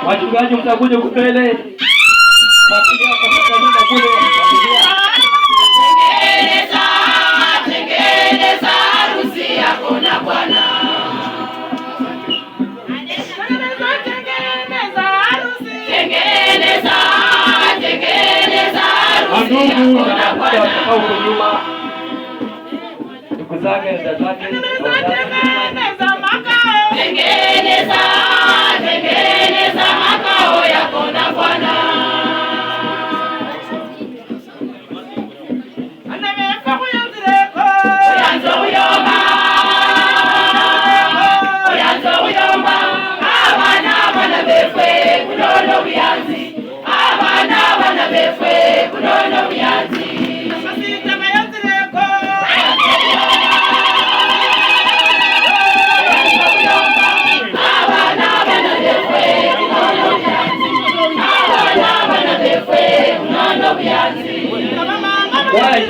Wachungaji mtakuja kupele. Pasilia kwa nyumba kule. Tengeneza harusi yako na Bwana. Tengeneza harusi yako na Bwana. Ndugu zake, dada zake. Tengeneza makao yako na Bwana. Wala